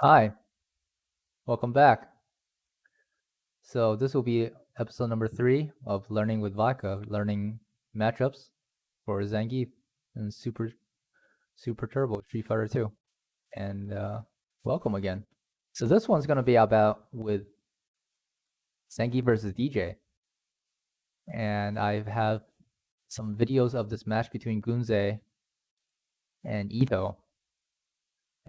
Hi, welcome back. So this will be episode number 3 of Learning with Vodka, learning matchups for Zangief and Super Turbo Street Fighter 2. And welcome again. So this one's gonna be about with Zangief versus DeeJay. And I have some videos of this match between Gunze and Ito.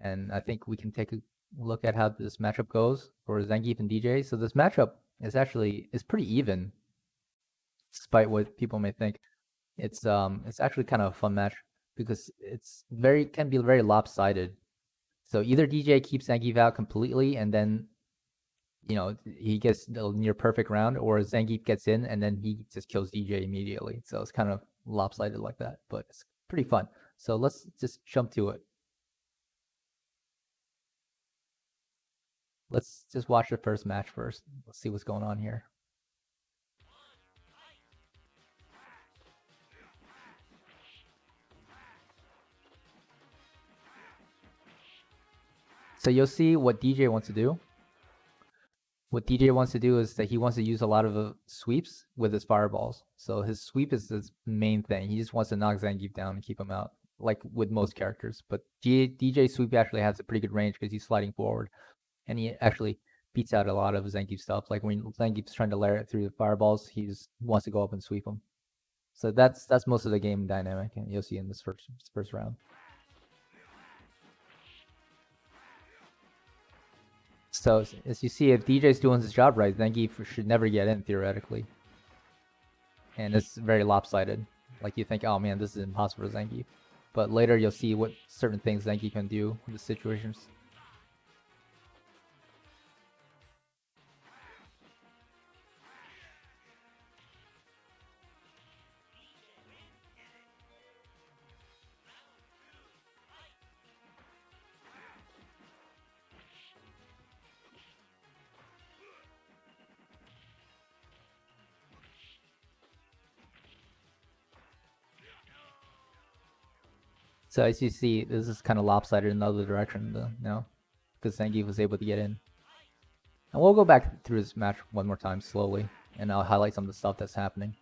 And I think we can take a look at how this matchup goes for Zangief and DeeJay. So this matchup is pretty even, despite what people may think. It's actually kind of a fun match because can be very lopsided. So either DeeJay keeps Zangief out completely and then he gets the near perfect round, or Zangief gets in and then he just kills DeeJay immediately. So it's kind of lopsided like that, but it's pretty fun. So let's just jump to it. Let's just watch the first match first. Let's see what's going on here. So you'll see what DeeJay wants to do. What DeeJay wants to do is that he wants to use a lot of sweeps with his fireballs. So his sweep is his main thing. He just wants to knock Zangief down and keep him out, like with most characters. But DeeJay sweep actually has a pretty good range because he's sliding forward, and he actually beats out a lot of Zangief stuff. Like when Zangief's trying to layer it through the fireballs, he just wants to go up and sweep him. So that's most of the game dynamic, and you'll see in this first round. So as you see, if DeeJay's doing his job right, Zangief should never get in theoretically. And it's very lopsided. Like you think, oh man, this is impossible for Zangief. But later you'll see what certain things Zangief can do in the situations. So as you see, this is kind of lopsided in the other direction now, because Zangief was able to get in. And we'll go back through this match one more time slowly, and I'll highlight some of the stuff that's happening.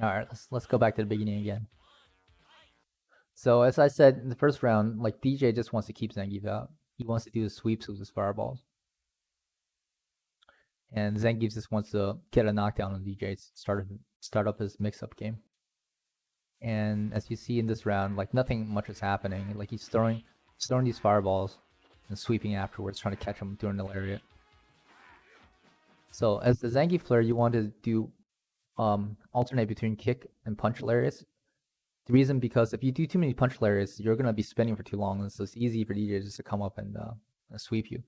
All right, let's go back to the beginning again. So as I said in the first round, like DeeJay just wants to keep Zangief out. He wants to do the sweeps with his fireballs. And Zangief just wants to get a knockdown on DeeJay, start up his mix-up game. And as you see in this round, like nothing much is happening. Like he's throwing these fireballs and sweeping afterwards, trying to catch him during the lariat. So as the Zangief player, you want to do alternate between kick and punch lariats. The reason because if you do too many punch lariats, you're gonna be spinning for too long, and so it's easy for DeeJay just to come up and sweep you.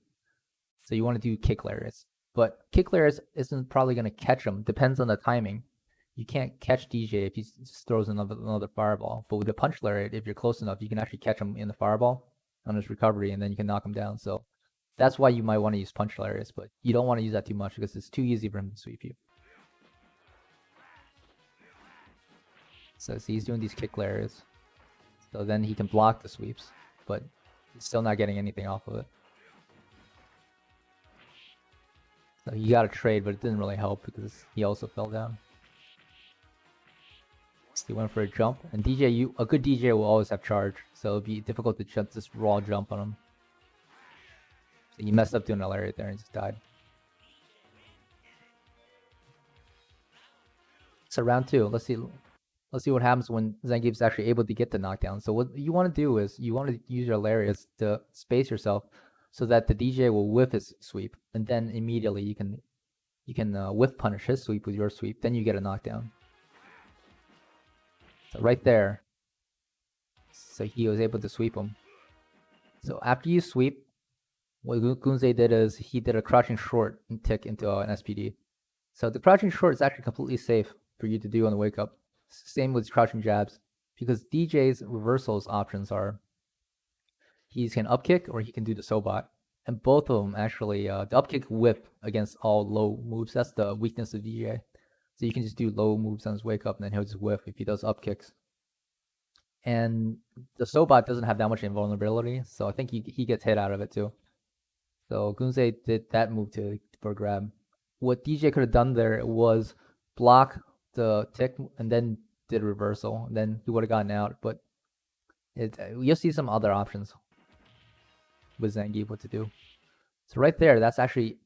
So you want to do kick lariats, but kick lariats isn't probably gonna catch him. Depends on the timing. You can't catch DeeJay if he just throws another fireball. But with the punch lariat, if you're close enough, you can actually catch him in the fireball on his recovery, and then you can knock him down. So that's why you might want to use punch lariats, but you don't want to use that too much because it's too easy for him to sweep you. So see, he's doing these kick lariats. So then he can block the sweeps, but he's still not getting anything off of it. So he got a trade, but it didn't really help because he also fell down. So he went for a jump, and DeeJay, a good DeeJay will always have charge, so it'll be difficult to just raw jump on him. So he messed up doing a lariat there and just died. So round 2, let's see what happens when Zangief's actually able to get the knockdown. So what you want to do is you want to use your lariats to space yourself so that the DeeJay will whiff his sweep, and then immediately you can whiff punish his sweep with your sweep. Then you get a knockdown. So right there. So he was able to sweep him. So after you sweep, what Gunze did is he did a crouching short and tick into an SPD. So the crouching short is actually completely safe for you to do on the wake up. Same with crouching jabs, because DJ's reversals options are he can upkick or he can do the sobot. And both of them actually, the upkick whip against all low moves. That's the weakness of DeeJay. So you can just do low moves on his wake up and then he'll just whiff if he does upkicks. And the sobot doesn't have that much invulnerability, so I think he gets hit out of it too. So Gunze did that move for a grab. What DeeJay could have done there was block the tick and then did a reversal. And then he would have gotten out, but you'll see some other options with Zangief what to do. So right there, that's actually,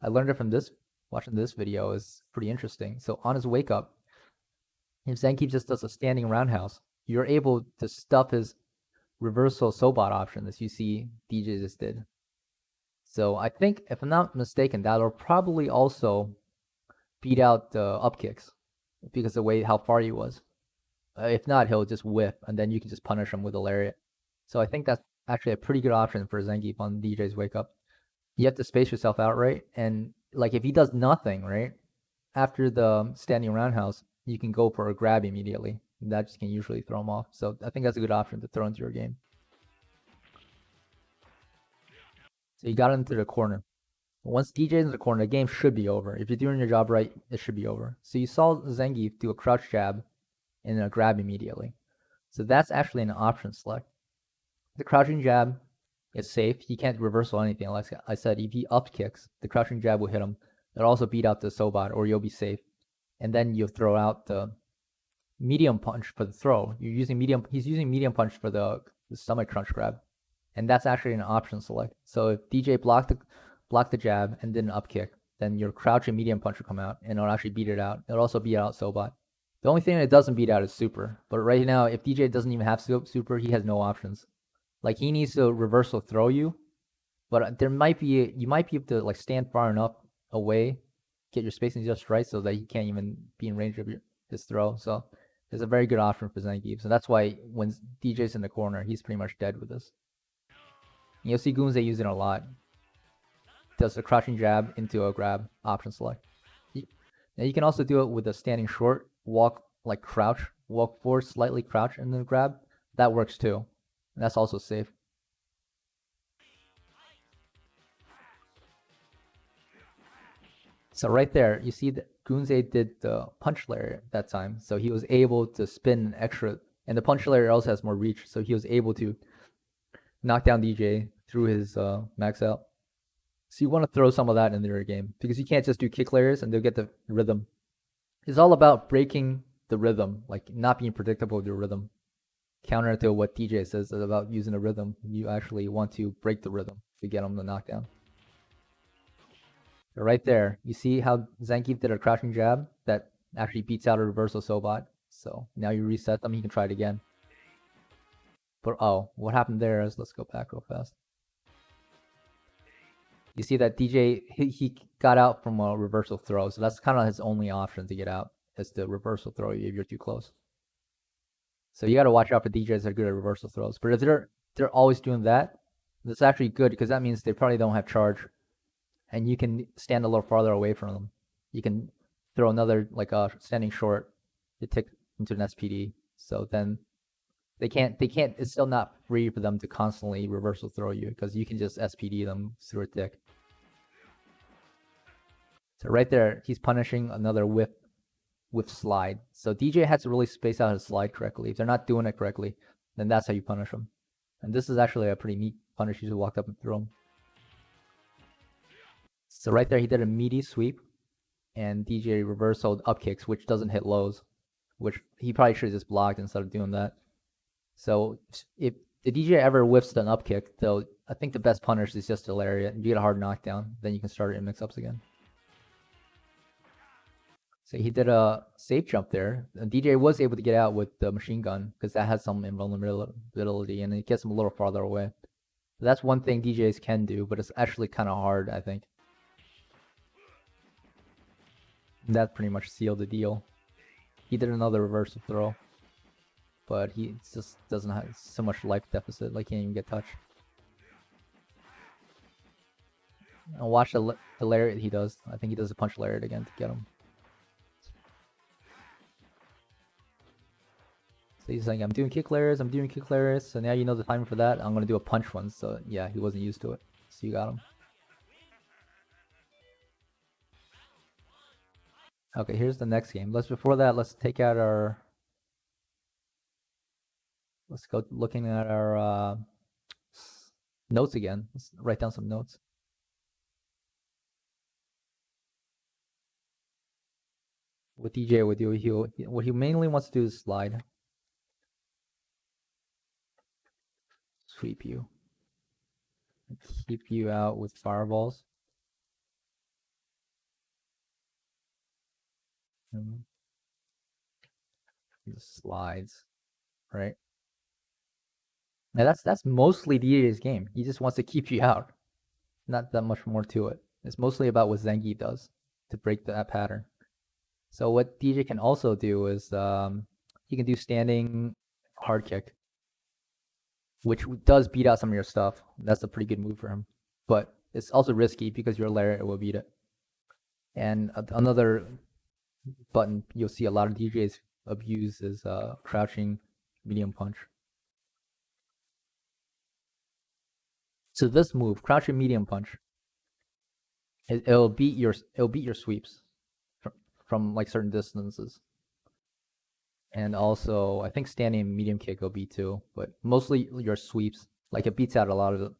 I learned it from this, watching this video is pretty interesting. So on his wake up, if Zangief just does a standing roundhouse, you're able to stuff his reversal sobot option as you see DeeJay just did. So I think, if I'm not mistaken, that'll probably also beat out the up kicks because of the way how far he was. If not, he'll just whiff, and then you can just punish him with a lariat. So I think that's actually a pretty good option for Zangief on DeeJay's wake up. You have to space yourself out, right? And like if he does nothing, right, after the standing roundhouse, you can go for a grab immediately. That just can usually throw him off. So I think that's a good option to throw into your game. So you got into the corner. Once DeeJay's in the corner, the game should be over. If you're doing your job right, it should be over. So you saw Zangief do a crouch jab and a grab immediately. So that's actually an option select. The crouching jab is safe. He can't reversal anything. Like I said, if he up kicks, the crouching jab will hit him. It'll also beat out the sobot, or you'll be safe. And then you'll throw out the medium punch for the throw. He's using medium punch for the stomach crunch grab. And that's actually an option select. So if DeeJay blocked the jab and did an up kick, then your crouching medium punch will come out and it'll actually beat it out. It'll also beat out sobot. The only thing that it doesn't beat out is super. But right now, if DeeJay doesn't even have super, he has no options. Like he needs to reversal throw you, but you might be able to like stand far enough away, get your spacing just right so that he can't even be in range of his throw. So it's a very good option for Zangief. So that's why when DeeJay's in the corner, he's pretty much dead with this. And you'll see Gunze use it a lot. Does a crouching jab into a grab option select. Now you can also do it with a standing short, walk like crouch, walk forward, slightly crouch, and then grab. That works too. And that's also safe. So right there, you see that Gunze did the punch layer that time. So he was able to spin extra, and the punch layer also has more reach. So he was able to knock down DeeJay through his max out. So you want to throw some of that into your game because you can't just do kick layers and they'll get the rhythm. It's all about breaking the rhythm, like not being predictable with your rhythm. Counter to what DeeJay says about using a rhythm, you actually want to break the rhythm to get him the knockdown. So right there, you see how Zangief did a crouching jab that actually beats out a reversal sobot. So now you reset them, you can try it again. But oh, what happened there is, let's go back real fast. You see that DeeJay, he got out from a reversal throw, so that's kind of his only option to get out, is the reversal throw if you're too close. So you got to watch out for DJs that are good at reversal throws. But if they're always doing that, that's actually good because that means they probably don't have charge, and you can stand a little farther away from them. You can throw another like a standing short to tick into an SPD. So then they can't. It's still not free for them to constantly reversal throw you because you can just SPD them through a tick. So right there, he's punishing another whiff slide. So DeeJay has to really space out his slide correctly. If they're not doing it correctly, then that's how you punish them. And this is actually a pretty neat punish. You just walked up and threw him. So right there, he did a meaty sweep, and DeeJay reversaled up kicks, which doesn't hit lows, which he probably should have just blocked instead of doing that. So if the DeeJay ever whiffs an up kick, though, I think the best punish is just a lariat. If you get a hard knockdown, then you can start it in mix-ups again. So he did a safe jump there. And DeeJay was able to get out with the machine gun because that has some invulnerability and it gets him a little farther away. So that's one thing DJs can do, but it's actually kind of hard, I think. And that pretty much sealed the deal. He did another reversal throw. but he just doesn't have so much life deficit, like he can't even get touched. And watch the lariat he does. I think he does a punch lariat again to get him. So he's saying, I'm doing kick lariats, I'm doing kick lariats, so now you know the timing for that. I'm gonna do a punch one, so yeah, he wasn't used to it. So you got him. Okay, here's the next game. Before that, let's take out our... Let's go looking at our notes again. Let's write down some notes. What DeeJay would do, what he mainly wants to do is slide. Sweep you. Keep you out with fireballs. Just slides, right? Now that's mostly DeeJay's game. He just wants to keep you out. Not that much more to it. It's mostly about what Zangief does to break that pattern. So what DeeJay can also do is he can do standing hard kick, which does beat out some of your stuff. That's a pretty good move for him. But it's also risky because your lariat will beat it. And another button you'll see a lot of DeeJays abuse is crouching medium punch. So this move, crouching medium punch, it'll beat your sweeps from like certain distances. And also, I think standing medium kick will beat too, but mostly your sweeps. Like it beats out a lot of it.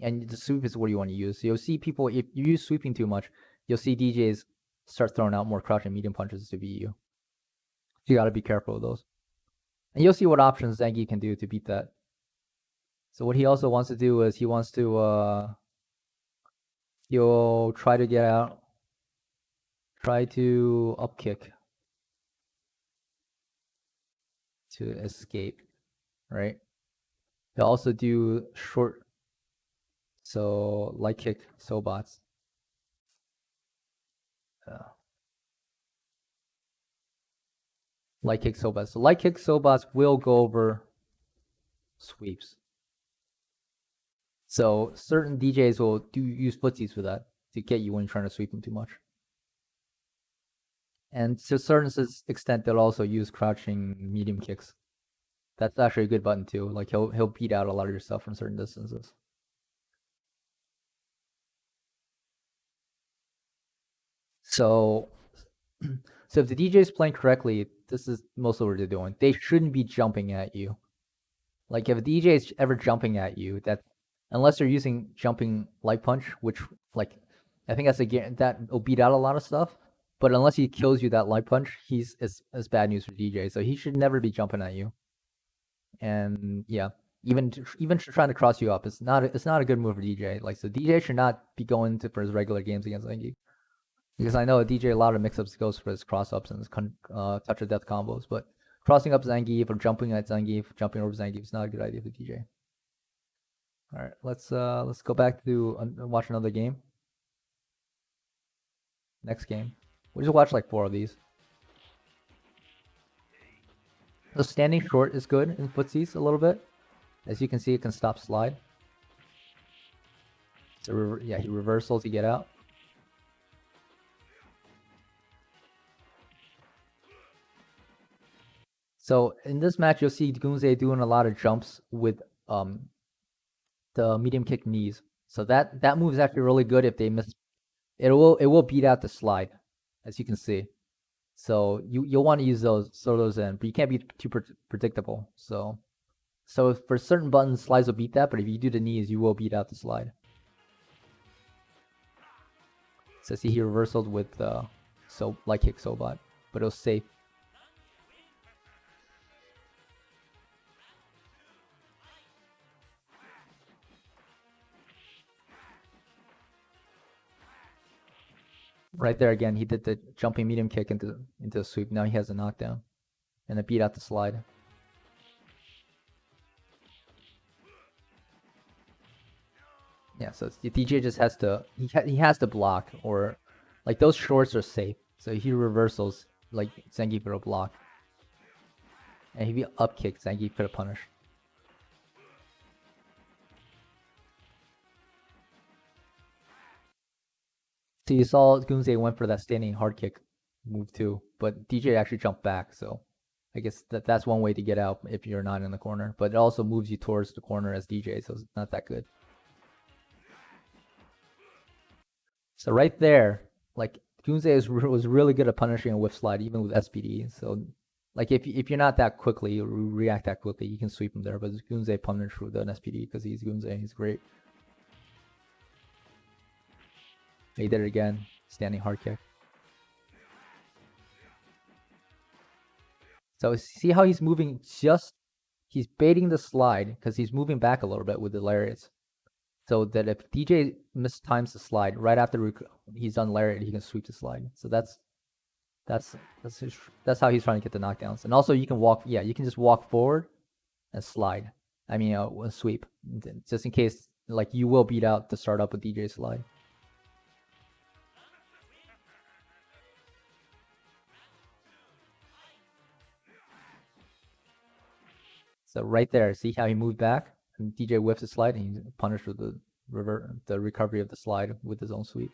And the sweep is what you want to use. So you'll see people, if you use sweeping too much, you'll see DJs start throwing out more crouching medium punches to beat you. So you got to be careful of those. And you'll see what options Zangief can do to beat that. So what he also wants to do is he wants to he'll try to get out, try to up kick to escape, right? He'll also do short, so light kick sobots. Light kick sobots. So light kick sobots will go over sweeps. So certain DJs will use footsies for that to get you when you're trying to sweep them too much. And to a certain extent, they'll also use crouching medium kicks. That's actually a good button too. Like he'll beat out a lot of your stuff from certain distances. So if the DJ is playing correctly, this is mostly what they're doing. They shouldn't be jumping at you. Like if a DJ is ever jumping at you, that unless they're using jumping light punch, which like I think that will beat out a lot of stuff. But unless he kills you that light punch, it's bad news for DeeJay. So he should never be jumping at you. And yeah, even trying to cross you up, it's not a good move for DeeJay. Like so, DeeJay should not be going for his regular games against Zangief. Because I know DeeJay a lot of mix-ups goes for his cross-ups and his touch of death combos, but crossing up Zangief or jumping at Zangief, jumping over Zangief is not a good idea for DeeJay. All right, let's go back to watch another game. Next game. We'll just watch like 4 of these. So standing short is good in footsies a little bit. As you can see, it can stop slide. So yeah, he reversal to get out. So in this match, you'll see Gunze doing a lot of jumps with the medium kick knees. So that move is actually really good if they miss. It will beat out the slide, as you can see. So you'll want to use those in, but you can't be too predictable. So for certain buttons, slides will beat that, but if you do the knees, you will beat out the slide. So see he reversaled with light kick sobot, but it was safe. Right there again, he did the jumping medium kick into the sweep. Now he has a knockdown, and it beat out the slide. Yeah, so the DeeJay just has to he has to block, or like those shorts are safe. So he reversals like Zangief will block. And if he up kicks, Zangief could have punished. So you saw Gunze went for that standing hard kick move too, but DeeJay actually jumped back, so I guess that's one way to get out if you're not in the corner. But it also moves you towards the corner as DeeJay, so it's not that good. So right there, like Gunze was really good at punishing a whiff slide, even with SPD. So like if you're not that quickly, you react that quickly, you can sweep him there. But Gunze punished with an SPD because he's Gunze, he's great. He did it again, standing hard kick. So see how he's moving he's baiting the slide because he's moving back a little bit with the lariats. So that if DeeJay mistimes the slide, right after he's done lariat, he can sweep the slide. So that's how he's trying to get the knockdowns. And also you can you can just walk forward and slide. I mean, sweep, just in case like you will beat out to start up with DeeJay slide. So right there, see how he moved back? And DeeJay whiffs the slide and he's punished with the recovery of the slide with his own sweep.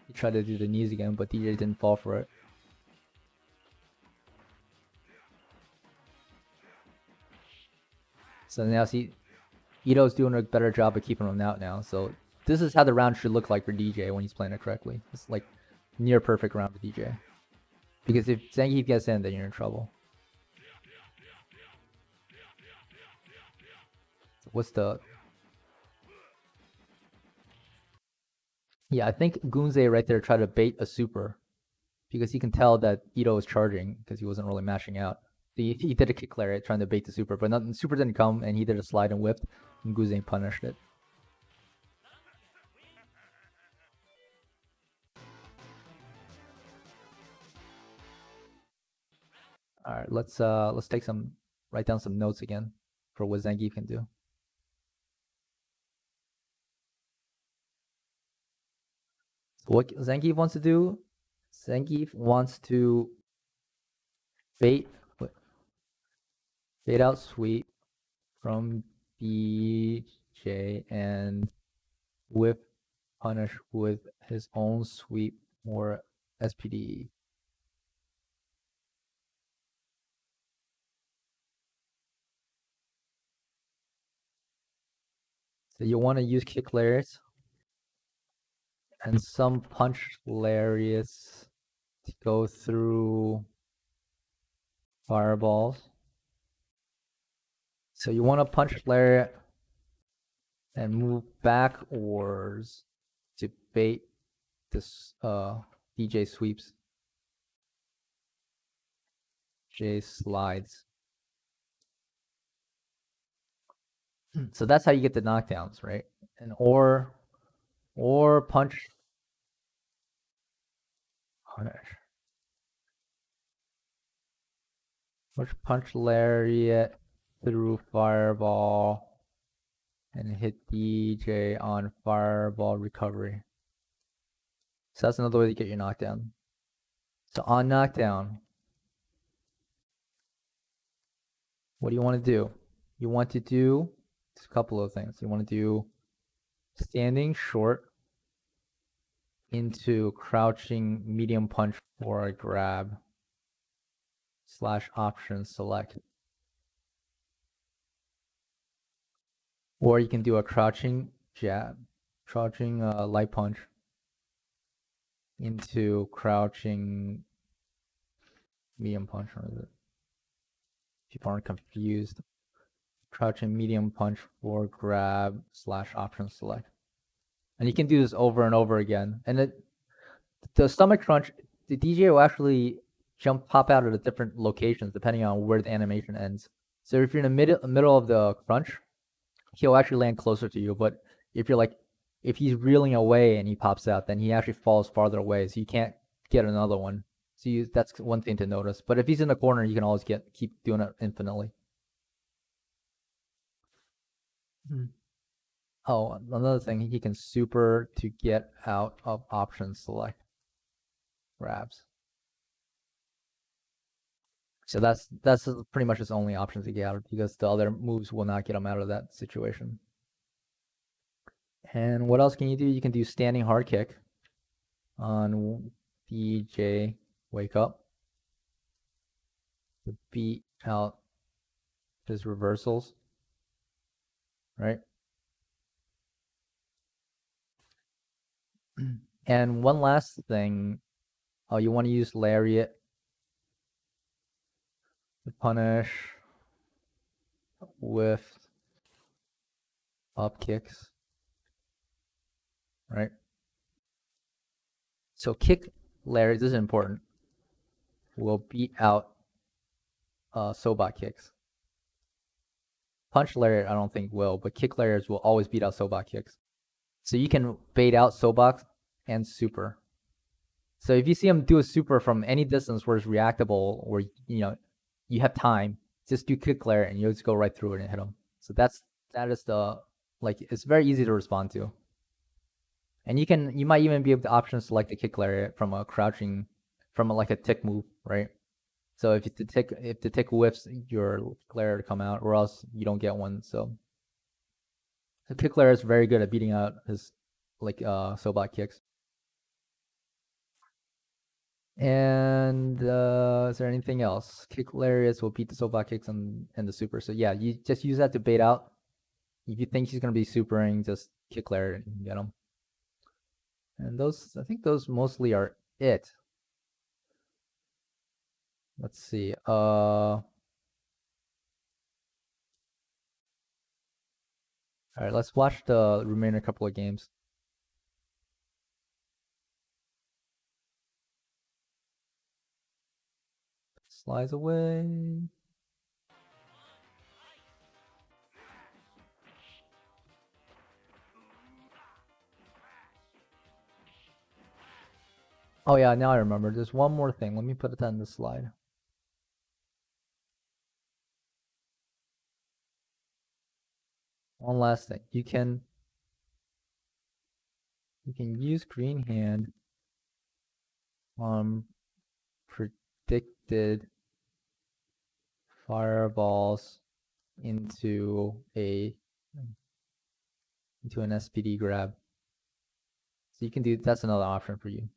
He tried to do the knees again, but DeeJay didn't fall for it. So now see, Ito's doing a better job of keeping him out now. So this is how the round should look like for DeeJay when he's playing it correctly. It's like near perfect round for DeeJay. Because if Zangief gets in, then you're in trouble. So what's the... Yeah, I think Gunze right there tried to bait a super. Because he can tell that Ito was charging because he wasn't really mashing out. He did a kick lariat trying to bait the super, but the super didn't come, and he did a slide and whipped, and Gunze punished it. All right, let's write down some notes again for what Zangief can do. So what Zangief wants to do? Zangief wants to bait out sweep from DeeJay and whiff punish with his own sweep or SPD. So you want to use kick lariats and some punch lariats to go through fireballs. So you want to punch lariat and move backwards to bait this DeeJay sweeps. J slides. So that's how you get the knockdowns, right? And or punch punch lariat through fireball and hit DeeJay on fireball recovery. So that's another way to get your knockdown. So on knockdown, what do you want to do? You want to do a couple of things. You want to do standing short into crouching medium punch for a grab / option select. Or you can do a crouching jab, crouching light punch into crouching medium punch. Or is it? People aren't confused. Crouching medium punch for grab / option select. And you can do this over and over again. And the stomach crunch, the DeeJay will actually pop out at a different locations depending on where the animation ends. So if you're in the middle of the crunch, he'll actually land closer to you. But if he's reeling away and he pops out, then he actually falls farther away, so you can't get another one. So that's one thing to notice. But if he's in the corner, you can always keep doing it infinitely. Oh, another thing, he can super to get out of option select grabs. So that's pretty much his only option to get out because the other moves will not get him out of that situation. And what else can you do? You can do standing hard kick on DeeJay wake up to beat out his reversals, right? And one last thing, you want to use lariat to punish with up kicks, right? So kick lariat, this is important, will beat out sobot kicks. Punch lariat, I don't think will, but kick lariats will always beat out sobot kicks. So you can bait out sobot and super. So if you see him do a super from any distance where it's reactable, or you have time, just do kick lariat and you'll just go right through it and hit him. So that is the it's very easy to respond to. And you might even be able to option select the kick lariat from a crouching, from a tick move, right? So if the tick whiffs, your lariat to come out, or else you don't get one. So the kick lariat is very good at beating out his sobot kicks. And is there anything else? Kick lariats will beat the sobot kicks and the super. So yeah, you just use that to bait out. If you think he's gonna be supering, just kick lariat and get him. And I think those mostly are it. Let's see. All right, let's watch the remaining couple of games. Slides away. Oh yeah, now I remember. There's one more thing. Let me put it on the slide. One last thing. You can use green hand on predicted fireballs into an SPD grab. So you can do, that's another option for you.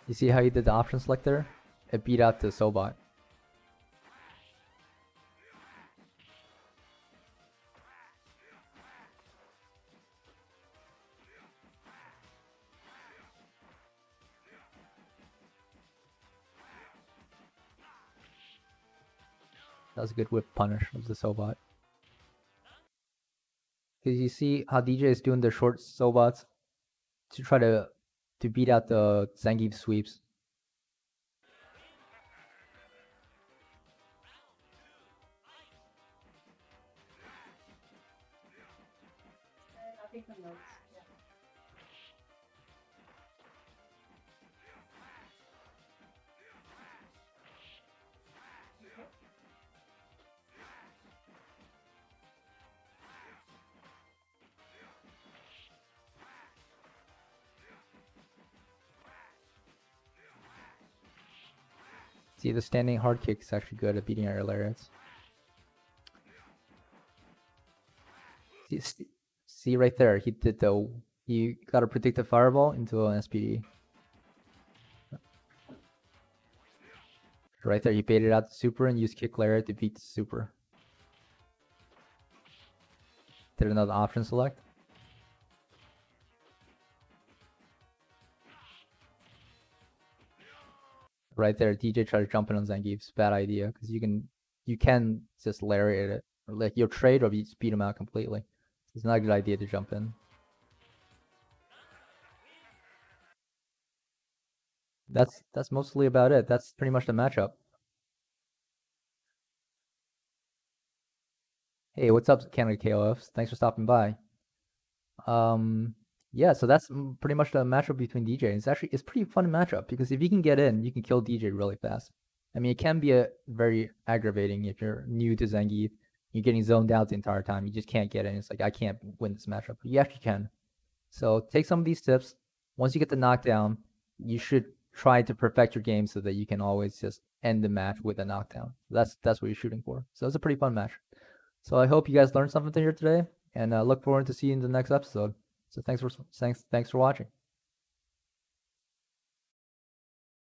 You see how you did the option select there? It beat out the Sobot. That was a good whip punish of the Sobot. Because you see how DeeJay is doing the short Sobots to try to beat out the Zangief sweeps. See, the standing hard kick is actually good at beating out your lariats. See right there, he got a predicted fireball into an SPD. Right there, he baited out the super and used kick lariat to beat the super. Did another option select. Right there, DeeJay tried to jump in on Zangief's bad idea because you can just lariat it, or your trade, or you speed him out completely. It's not a good idea to jump in. That's mostly about it. That's pretty much the matchup. Hey, what's up, Canada KOFs? Thanks for stopping by. Yeah, so that's pretty much the matchup between DeeJay. It's pretty fun matchup because if you can get in, you can kill DeeJay really fast. I mean, it can be a very aggravating if you're new to Zangief. You're getting zoned out the entire time. You just can't get in. It's like I can't win this matchup. But you actually can. So take some of these tips. Once you get the knockdown, you should try to perfect your game so that you can always just end the match with a knockdown. That's what you're shooting for. So it's a pretty fun match. So I hope you guys learned something here today, and look forward to seeing you in the next episode. So thanks for watching.